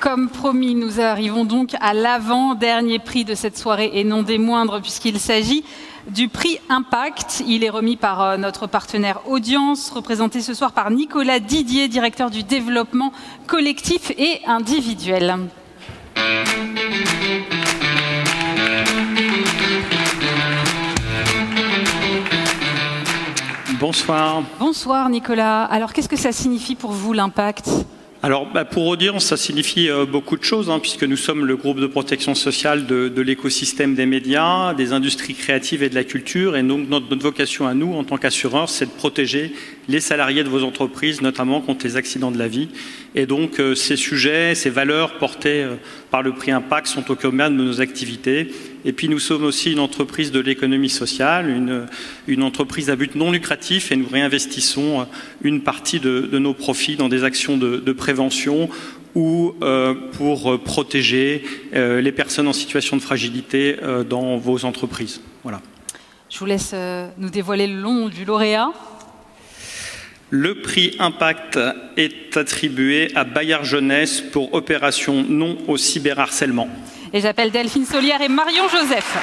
Comme promis, nous arrivons donc à l'avant-dernier prix de cette soirée et non des moindres puisqu'il s'agit du prix Impact. Il est remis par notre partenaire Audience, représenté ce soir par Nicolas Didier, directeur du développement collectif et individuel. Bonsoir. Bonsoir Nicolas. Alors qu'est-ce que ça signifie pour vous l'impact ? Alors pour Audience, ça signifie beaucoup de choses, puisque nous sommes le groupe de protection sociale de l'écosystème des médias, des industries créatives et de la culture. Et donc notre vocation à nous, en tant qu'assureurs, c'est de protéger les salariés de vos entreprises, notamment contre les accidents de la vie. Et donc ces sujets, ces valeurs portées par le prix Impact sont au cœur de nos activités. Et puis nous sommes aussi une entreprise de l'économie sociale, une entreprise à but non lucratif, et nous réinvestissons une partie de nos profits dans des actions de prévention ou pour protéger les personnes en situation de fragilité dans vos entreprises. Voilà. Je vous laisse nous dévoiler le nom du lauréat. Le prix Impact est attribué à Bayard Jeunesse pour opération non au cyberharcèlement. Et j'appelle Delphine Solière et Marion Joseph.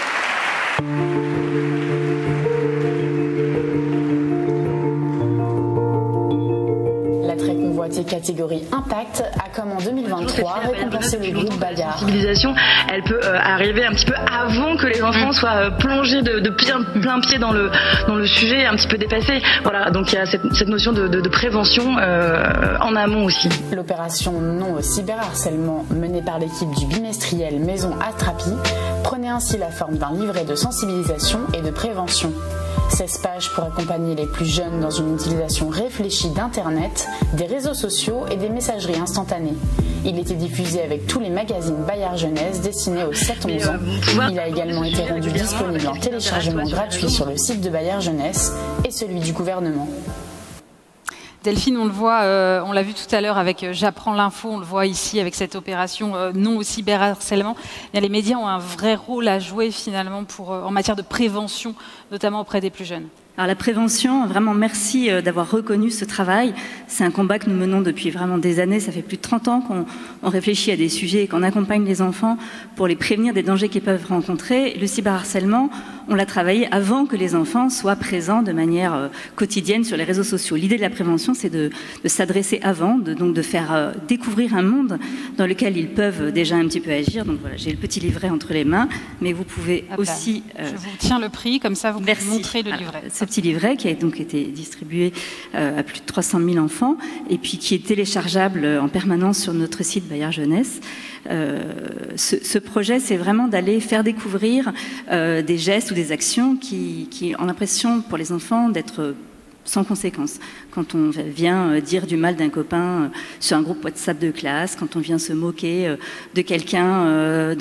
La très convoitée catégorie Impact a, comme en 2023, récompensé le groupe Bayard. La sensibilisation, elle peut arriver un petit peu avant que les enfants soient plongés de plein pied dans le sujet, un petit peu dépassés. Voilà, donc il y a cette notion de prévention en amont aussi. L'opération non au cyberharcèlement menée par l'équipe du bimestriel Maison Astrapi prenait ainsi la forme d'un livret de sensibilisation et de prévention. 16 pages pour accompagner les plus jeunes dans une utilisation réfléchie d'Internet, des réseaux sociaux et des messageries instantanées. Il était diffusé avec tous les magazines Bayard Jeunesse destinés aux 7-11 ans. Il a également été rendu disponible en téléchargement gratuit sur le site de Bayard Jeunesse et celui du gouvernement. Delphine, on le voit, on l'a vu tout à l'heure avec J'apprends l'info, on le voit ici avec cette opération non au cyberharcèlement. Les médias ont un vrai rôle à jouer finalement en matière de prévention, notamment auprès des plus jeunes. Alors la prévention, vraiment merci d'avoir reconnu ce travail. C'est un combat que nous menons depuis vraiment des années. Ça fait plus de 30 ans qu'on réfléchit à des sujets et qu'on accompagne les enfants pour les prévenir des dangers qu'ils peuvent rencontrer. Le cyberharcèlement, on l'a travaillé avant que les enfants soient présents de manière quotidienne sur les réseaux sociaux. L'idée de la prévention, c'est de s'adresser avant, donc de faire découvrir un monde dans lequel ils peuvent déjà un petit peu agir. Donc voilà, j'ai le petit livret entre les mains, mais vous pouvez aussi... Je vous tiens le prix, comme ça vous pouvez montrer le livret. Ce petit livret qui a donc été distribué à plus de 300 000 enfants et puis qui est téléchargeable en permanence sur notre site Bayard Jeunesse. Ce projet, c'est vraiment d'aller faire découvrir des gestes ou des actions qui ont l'impression pour les enfants d'être sans conséquence. Quand on vient dire du mal d'un copain sur un groupe WhatsApp de classe, quand on vient se moquer de quelqu'un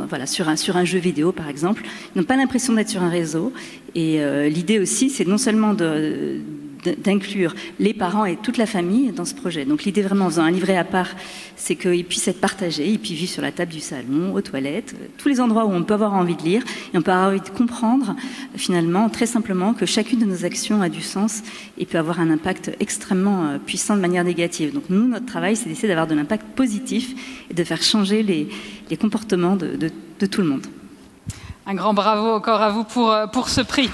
voilà, sur un jeu vidéo par exemple, ils n'ont pas l'impression d'être sur un réseau. Et l'idée aussi, c'est non seulement d'inclure les parents et toute la famille dans ce projet. Donc l'idée vraiment en faisant un livret à part, c'est qu'ils puissent être partagés, ils puissent vivre sur la table du salon, aux toilettes, tous les endroits où on peut avoir envie de lire et on peut avoir envie de comprendre finalement très simplement que chacune de nos actions a du sens et peut avoir un impact extrêmement puissant de manière négative. Donc nous, notre travail, c'est d'essayer d'avoir de l'impact positif et de faire changer les comportements de tout le monde. Un grand bravo encore à vous pour ce prix.